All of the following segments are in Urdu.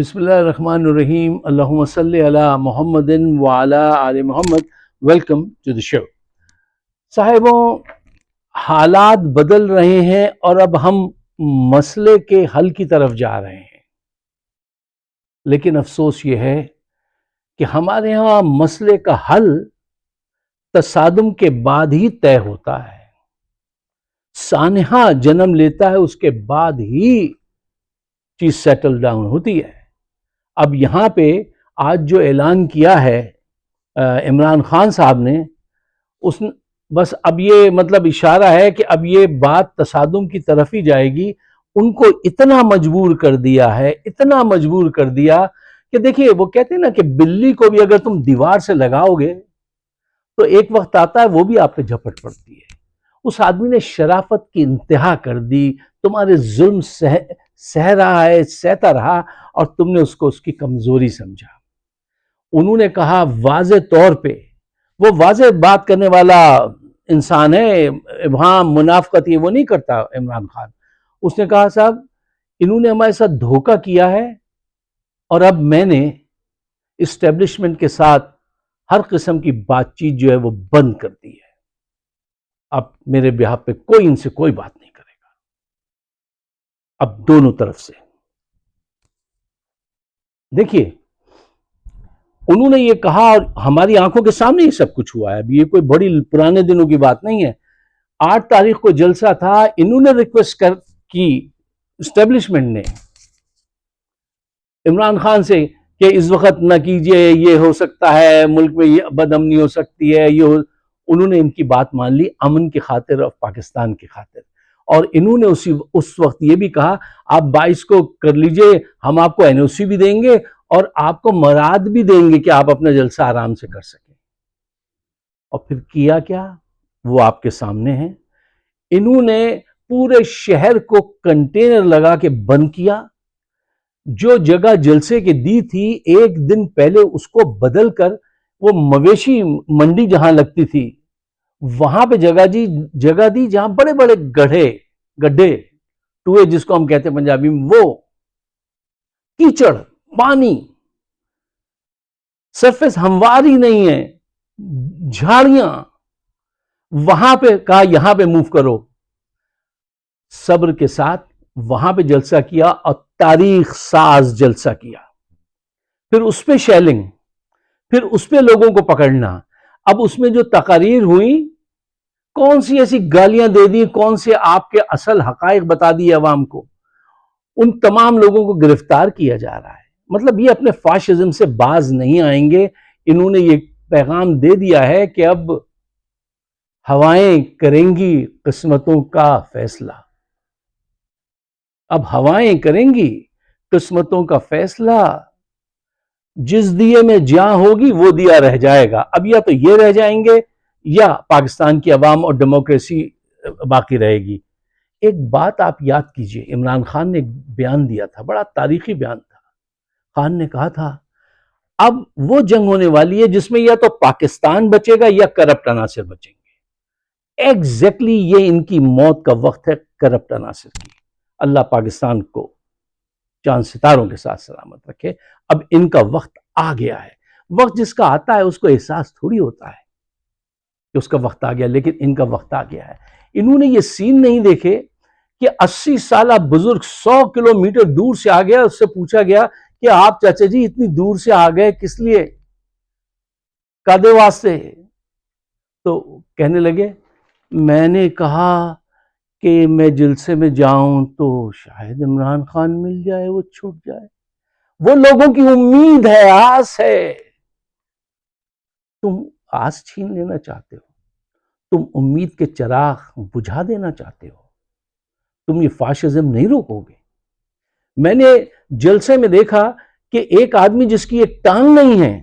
بسم اللہ الرحمن الرحیم، اللہم صلی علی محمد وعلی آل محمد۔ ویلکم ٹو دی شو۔ صاحبوں، حالات بدل رہے ہیں اور اب ہم مسئلے کے حل کی طرف جا رہے ہیں، لیکن افسوس یہ ہے کہ ہمارے ہاں مسئلے کا حل تصادم کے بعد ہی طے ہوتا ہے، سانحہ جنم لیتا ہے، اس کے بعد ہی چیز سیٹل ڈاؤن ہوتی ہے۔ اب یہاں پہ آج جو اعلان کیا ہے عمران خان صاحب نے، بس اب یہ مطلب اشارہ ہے کہ اب یہ بات تصادم کی طرف ہی جائے گی۔ ان کو اتنا مجبور کر دیا ہے، اتنا مجبور کر دیا کہ دیکھیے، وہ کہتے ہیں نا کہ بلی کو بھی اگر تم دیوار سے لگاؤ گے تو ایک وقت آتا ہے وہ بھی آپ پہ جھپٹ پڑتی ہے۔ اس آدمی نے شرافت کی انتہا کر دی، تمہارے ظلم سہ رہا ہے، سہتا رہا، اور تم نے اس کو اس کی کمزوری سمجھا۔ انہوں نے کہا واضح طور پہ، وہ واضح بات کرنے والا انسان ہے، ابہام منافقت یہ وہ نہیں کرتا عمران خان۔ اس نے کہا صاحب انہوں نے ہمارے ساتھ دھوکہ کیا ہے، اور اب میں نے اسٹیبلشمنٹ کے ساتھ ہر قسم کی بات چیت جو ہے وہ بند کر دی ہے۔ اب میرے بیہاف پہ کوئی ان سے کوئی بات نہیں کرے گا، اب دونوں طرف سے۔ دیکھیے، انہوں نے یہ کہا اور ہماری آنکھوں کے سامنے یہ سب کچھ ہوا ہے، اب یہ کوئی بڑی پرانے دنوں کی بات نہیں ہے۔ 8 تاریخ کو جلسہ تھا، انہوں نے ریکویسٹ کی اسٹیبلشمنٹ نے عمران خان سے کہ اس وقت نہ کیجئے، یہ ہو سکتا ہے ملک میں یہ بد امنی ہو سکتی ہے، انہوں نے ان کی بات مان لی امن کی خاطر اور پاکستان کی خاطر، اور انہوں نے اس وقت یہ بھی کہا آپ 22 کو کر لیجئے، ہم آپ کو NOC بھی دیں گے اور آپ کو مراد بھی دیں گے کہ آپ اپنا جلسہ آرام سے کر سکیں۔ اور پھر کیا کیا وہ آپ کے سامنے ہیں۔ انہوں نے پورے شہر کو کنٹینر لگا کے بند کیا، جو جگہ جلسے کی دی تھی ایک دن پہلے اس کو بدل کر وہ مویشی منڈی جہاں لگتی تھی وہاں پہ جگہ دی جہاں بڑے بڑے گڈھے ٹوئے جس کو ہم کہتے ہیں پنجابی میں، وہ کیچڑ، پانی، سرفیس ہموار ہی نہیں ہے، جھاڑیاں، وہاں پہ کہا یہاں پہ موو کرو۔ صبر کے ساتھ وہاں پہ جلسہ کیا اور تاریخ ساز جلسہ کیا، پھر اس پہ شیلنگ، پھر اس پہ لوگوں کو پکڑنا۔ اب اس میں جو تقاریر ہوئی، کون سی ایسی گالیاں دے دی، کون سے آپ کے اصل حقائق بتا دی عوام کو، ان تمام لوگوں کو گرفتار کیا جا رہا ہے۔ مطلب یہ اپنے فاشزم سے باز نہیں آئیں گے۔ انہوں نے یہ پیغام دے دیا ہے کہ اب ہوائیں کریں گی قسمتوں کا فیصلہ، اب ہوائیں کریں گی قسمتوں کا فیصلہ، جس دیے میں جاں ہوگی وہ دیا رہ جائے گا۔ اب یا تو یہ رہ جائیں گے یا پاکستان کی عوام اور ڈیموکریسی باقی رہے گی۔ ایک بات آپ یاد کیجئے، عمران خان نے ایک بیان دیا تھا، بڑا تاریخی بیان تھا۔ خان نے کہا تھا اب وہ جنگ ہونے والی ہے جس میں یا تو پاکستان بچے گا یا کرپٹ عناصر بچیں گے۔ ایگزیکٹلی یہ ان کی موت کا وقت ہے، کرپٹ عناصر کی۔ اللہ پاکستان کو چاند ستاروں کے ساتھ سلامت رکھے۔ اب ان کا وقت آ گیا ہے۔ وقت جس کا آتا ہے اس کو احساس تھوڑی ہوتا ہے کہ اس کا وقت آ گیا، لیکن ان کا وقت آ گیا ہے۔ انہوں نے یہ سین نہیں دیکھے کہ 80 سالہ بزرگ 100 کلومیٹر دور سے آ گیا، اس سے پوچھا گیا کہ آپ چاچا جی اتنی دور سے آ گئے کس لیے، کادے واسطے؟ تو کہنے لگے میں نے کہا کہ میں جلسے میں جاؤں تو شاید عمران خان مل جائے، وہ چھوٹ جائے، وہ لوگوں کی امید ہے، آس ہے۔ تم آس چھین لینا چاہتے ہو، تم امید کے چراغ بجھا دینا چاہتے ہو، تم یہ فاشزم نہیں روکو گے۔ میں نے جلسے میں دیکھا کہ ایک آدمی جس کی ایک ٹانگ نہیں ہے،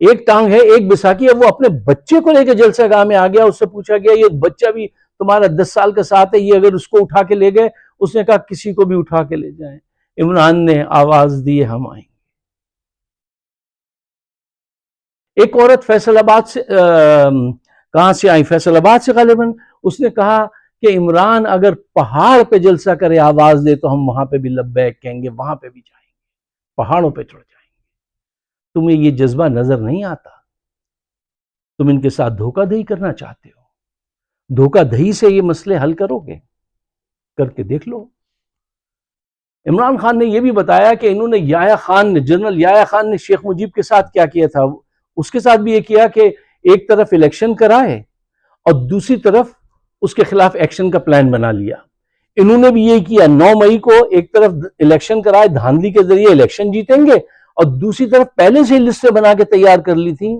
ایک ٹانگ ہے، ایک بیساکھی ہے، وہ اپنے بچے کو لے کے جلسہ گاہ میں آ گیا۔ اس سے پوچھا گیا یہ بچہ بھی تمہارا 10 سال کا ساتھ ہے، یہ اگر اس کو اٹھا کے لے گئے، اس نے کہا کسی کو بھی اٹھا کے لے جائیں۔ عمران نے آواز دی ہم آئیں گے۔ ایک عورت فیصل آباد سے کہاں سے آئی؟ فیصل آباد سے غالباً۔ اس نے کہا کہ عمران اگر پہاڑ پہ جلسہ کرے، آواز دے تو ہم وہاں پہ بھی لبیک کہیں گے، وہاں پہ بھی جائیں گے۔ پہاڑوں پہ چڑھ جائیں گے۔ تمہیں یہ جذبہ نظر نہیں آتا؟ تم ان کے ساتھ دھوکہ دہی کرنا چاہتے ہو، دھوکہ دہی سے یہ مسئلے حل کرو گے؟ کر کے دیکھ لو۔ عمران خان نے یہ بھی بتایا کہ انہوں نے جنرل یحییٰ خان نے شیخ مجیب کے ساتھ کیا کیا تھا، اس کے ساتھ بھی یہ کیا کہ ایک طرف الیکشن کرائے اور دوسری طرف اس کے خلاف ایکشن کا پلان بنا لیا۔ انہوں نے بھی یہ کیا، 9 مئی کو ایک طرف الیکشن کرائے، دھاندلی کے ذریعے الیکشن جیتیں گے، اور دوسری طرف پہلے سے لسٹیں بنا کے تیار کر لی تھیں،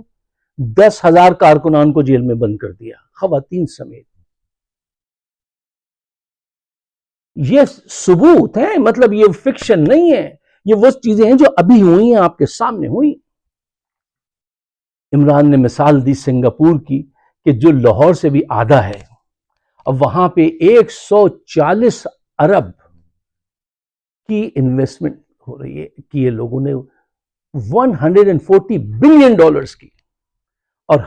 10,000 کارکنان کو جیل میں بند کر دیا، خواتین سمیت۔ یہ ثبوت ہے، مطلب یہ فکشن نہیں ہے، یہ وہ چیزیں ہیں جو ابھی ہوئی ہیں، آپ کے سامنے ہوئی۔ عمران نے مثال دی سنگاپور کی کہ جو لاہور سے بھی آدھا ہے، اب وہاں پہ 140 ارب کی انویسٹمنٹ ہو رہی ہے، کیے لوگوں نے 140 بلین ڈالرز کی، اور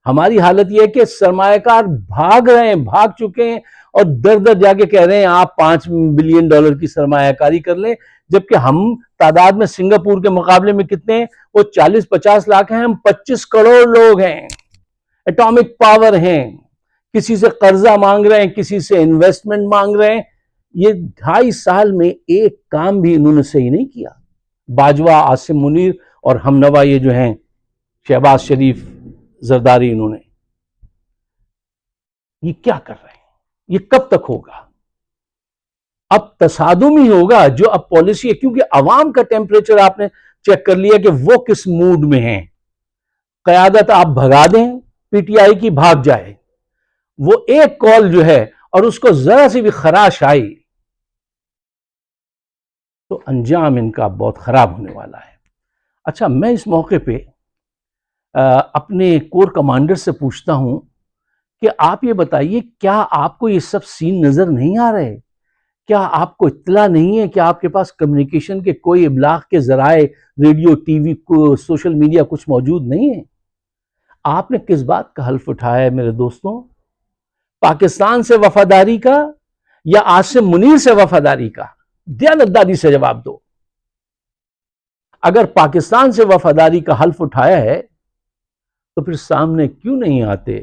ہماری حالت یہ ہے کہ سرمایہ کار بھاگ رہے ہیں، بھاگ چکے ہیں، اور در در جا کے کہہ رہے ہیں آپ 5 بلین ڈالر کی سرمایہ کاری کر لیں، جبکہ ہم تعداد میں سنگاپور کے مقابلے میں کتنے ہیں؟ وہ 40-50 لاکھ ہیں، ہم 25 کروڑ لوگ ہیں، ایٹامک پاور ہیں، کسی سے قرضہ مانگ رہے ہیں، کسی سے انویسٹمنٹ مانگ رہے ہیں۔ یہ 2.5 سال میں ایک کام بھی انہوں نے صحیح نہیں کیا۔ باجوہ، عاصم منیر اور ہم نوا یہ جو ہیں شہباز شریف، زرداری، انہوں نے یہ کیا کر رہے ہیں؟ یہ کب تک ہوگا؟ اب تصادم ہی ہوگا جو اب پالیسی ہے، کیونکہ عوام کا ٹیمپریچر آپ نے چیک کر لیا کہ وہ کس موڈ میں ہیں۔ قیادت آپ بھگا دیں، پی ٹی آئی کی بھاگ جائے، وہ ایک کال جو ہے اور اس کو ذرا سی بھی خراش آئی تو انجام ان کا بہت خراب ہونے والا ہے۔ اچھا، میں اس موقع پہ اپنے کور کمانڈر سے پوچھتا ہوں کہ آپ یہ بتائیے، کیا آپ کو یہ سب سین نظر نہیں آ رہے؟ کیا آپ کو اطلاع نہیں ہے کہ آپ کے پاس کمیونیکیشن کے کوئی ابلاغ کے ذرائع، radio, T V, social media کچھ موجود نہیں ہے؟ آپ نے کس بات کا حلف اٹھایا ہے میرے دوستوں؟ پاکستان سے وفاداری کا یا عاصم منیر سے وفاداری کا؟ دیانتداری سے جواب دو۔ اگر پاکستان سے وفاداری کا حلف اٹھایا ہے تو پھر سامنے کیوں نہیں آتے؟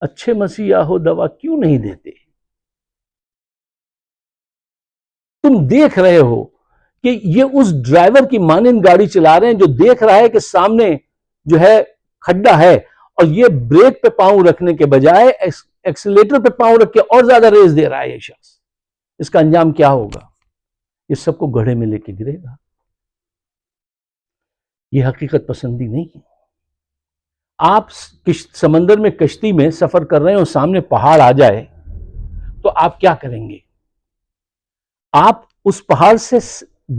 اچھے مسیحا ہو دوا کیوں نہیں دیتے؟ تم دیکھ رہے ہو کہ یہ اس ڈرائیور کی مانند گاڑی چلا رہے ہیں جو دیکھ رہا ہے کہ سامنے جو ہے کھڈا ہے، اور یہ بریک پہ پاؤں رکھنے کے بجائے ایکسیلیٹر پہ پاؤں رکھ کے اور زیادہ ریس دے رہا ہے یہ شخص۔ اس کا انجام کیا ہوگا؟ یہ سب کو گڑھے میں لے کے گرے گا۔ یہ حقیقت پسندی نہیں ہے۔ آپ سمندر میں کشتی میں سفر کر رہے ہیں اور سامنے پہاڑ آ جائے تو آپ کیا کریں گے؟ آپ اس پہاڑ سے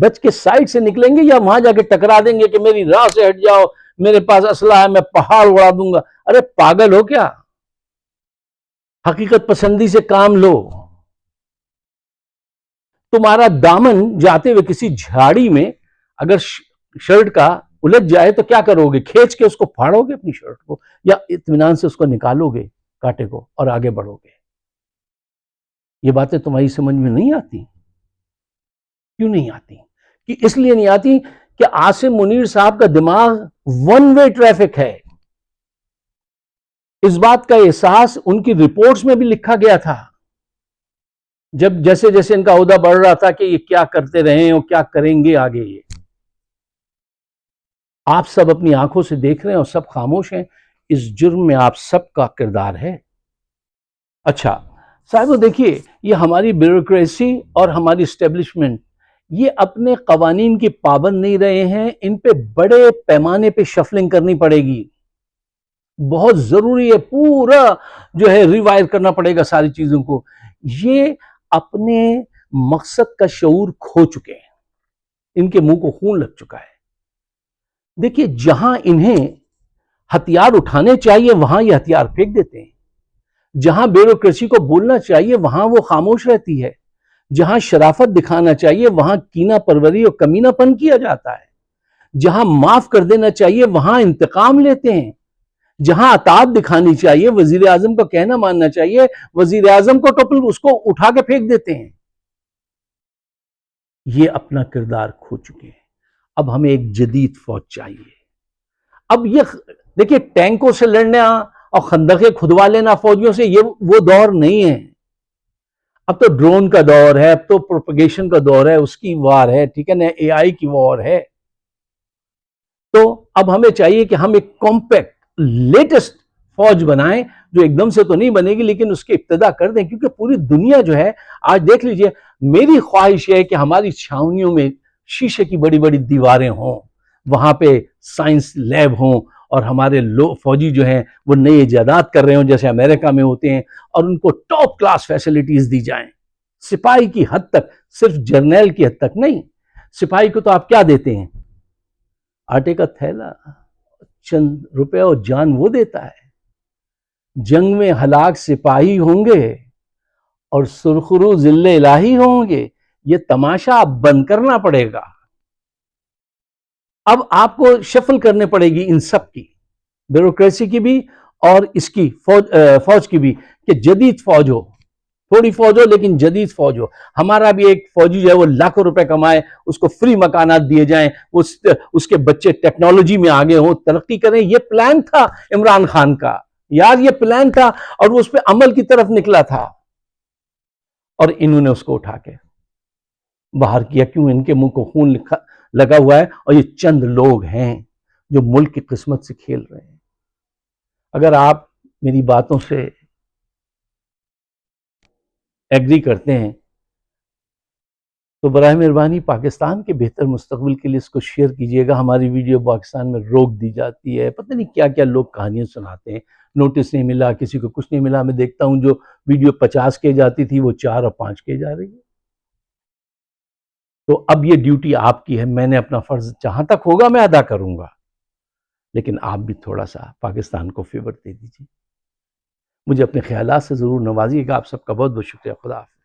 بچ کے سائڈ سے نکلیں گے یا وہاں جا کے ٹکرا دیں گے کہ میری راہ سے ہٹ جاؤ، میرے پاس اسلحہ ہے، میں پہاڑ اڑا دوں گا؟ ارے پاگل ہو کیا؟ حقیقت پسندی سے کام لو۔ تمہارا دامن جاتے ہوئے کسی جھاڑی میں اگر شرٹ کا الجھ جائے تو کیا کرو گے؟ کھینچ کے اس کو پھاڑو گے اپنی شرٹ کو، یا اطمینان سے اس کو نکالو گے کانٹے کو اور آگے بڑھو گے؟ یہ باتیں تمہاری سمجھ میں نہیں آتی۔ کیوں نہیں آتی؟ کہ اس لیے نہیں آتی کہ عاصم منیر صاحب کا دماغ ون وے ٹریفک ہے۔ اس بات کا احساس ان کی رپورٹس میں بھی لکھا گیا تھا، جب جیسے جیسے ان کا عہدہ بڑھ رہا تھا کہ یہ کیا کرتے رہے ہیں اور کیا کریں گے آگے۔ یہ آپ سب اپنی آنکھوں سے دیکھ رہے ہیں اور سب خاموش ہیں۔ اس جرم میں آپ سب کا کردار ہے۔ اچھا صاحبو، دیکھیے، یہ ہماری بیوروکریسی اور ہماری اسٹیبلشمنٹ یہ اپنے قوانین کی پابند نہیں رہے ہیں، ان پہ بڑے پیمانے پہ شفلنگ کرنی پڑے گی، بہت ضروری ہے۔ پورا جو ہے ریوائر کرنا پڑے گا ساری چیزوں کو۔ یہ اپنے مقصد کا شعور کھو چکے ہیں، ان کے منہ کو خون لگ چکا ہے۔ دیکھیے، جہاں انہیں ہتھیار اٹھانے چاہیے وہاں یہ ہتھیار پھینک دیتے ہیں، جہاں بیوروکریسی کو بولنا چاہیے وہاں وہ خاموش رہتی ہے، جہاں شرافت دکھانا چاہیے وہاں کینہ پروری اور کمینہ پن کیا جاتا ہے، جہاں معاف کر دینا چاہیے وہاں انتقام لیتے ہیں، جہاں اطاعت دکھانی چاہیے، وزیر اعظم کا کہنا ماننا چاہیے، وزیر اعظم کو اس کو اٹھا کے پھینک دیتے ہیں۔ یہ اپنا کردار کھو چکے ہیں. اب ہمیں ایک جدید فوج چاہیے. اب یہ دیکھیے ٹینکوں سے لڑنا اور خندقیں کھدوا لینا فوجیوں سے یہ وہ دور نہیں ہے. اب تو ڈرون کا دور ہے, اب تو پروپیگیشن کا دور ہے, اس کی وار ہے, ٹھیک ہے نا, اے آئی کی وار ہے. تو اب ہمیں چاہیے کہ ہم ایک کمپیکٹ لیٹسٹ فوج بنائیں جو ایک دم سے تو نہیں بنے گی لیکن اس کی ابتدا کر دیں, کیونکہ پوری دنیا جو ہے آج دیکھ لیجئے, میری خواہش یہ ہے کہ ہماری چھاؤنیوں میں شیشے کی بڑی بڑی دیواریں ہوں, وہاں پہ سائنس لیب ہوں, اور ہمارے فوجی جو ہیں وہ نئے ایجادات کر رہے ہوں جیسے امریکہ میں ہوتے ہیں, اور ان کو ٹاپ کلاس فیسلٹیز دی جائیں. سپاہی کی حد تک, صرف جرنیل کی حد تک نہیں. سپاہی کو تو آپ کیا دیتے ہیں؟ آٹے کا تھیلا, چند روپے اور جان وہ دیتا ہے. جنگ میں ہلاک سپاہی ہوں گے اور سرخرو ذل الہی ہوں گے, یہ تماشا اب بند کرنا پڑے گا. اب آپ کو شفل کرنے پڑے گی ان سب کی, بیوروکریسی کی بھی اور اس کی فوج کی بھی, کہ جدید فوج ہو, تھوڑی فوج ہو لیکن جدید فوج ہو. ہمارا بھی ایک فوجی جو ہے وہ لاکھوں روپے کمائے, اس کو فری مکانات دیے جائیں, اس کے بچے ٹیکنالوجی میں آگے ہوں, ترقی کریں. یہ پلان تھا عمران خان کا یار, یہ پلان تھا, اور وہ اس پہ عمل کی طرف نکلا تھا, اور انہوں نے اس کو اٹھا کے باہر کیا. کیوں؟ ان کے منہ کو خون لگا ہوا ہے, اور یہ چند لوگ ہیں جو ملک کی قسمت سے کھیل رہے ہیں. اگر آپ میری باتوں سے ایگری کرتے ہیں تو براہ مہربانی پاکستان کے بہتر مستقبل کے لیے اس کو شیئر کیجئے گا. ہماری ویڈیو پاکستان میں روک دی جاتی ہے, پتہ نہیں کیا کیا لوگ کہانیاں سناتے ہیں, نوٹس نہیں ملا, کسی کو کچھ نہیں ملا. میں دیکھتا ہوں جو ویڈیو 50 کے جاتی تھی وہ 4 اور 5 کے جا رہی ہے. تو اب یہ ڈیوٹی آپ کی ہے, میں نے اپنا فرض جہاں تک ہوگا میں ادا کروں گا, لیکن آپ بھی تھوڑا سا پاکستان کو فیور دے دیجیے. مجھے اپنے خیالات سے ضرور نوازیے گا. آپ سب کا بہت بہت شکریہ. خدا حافظ.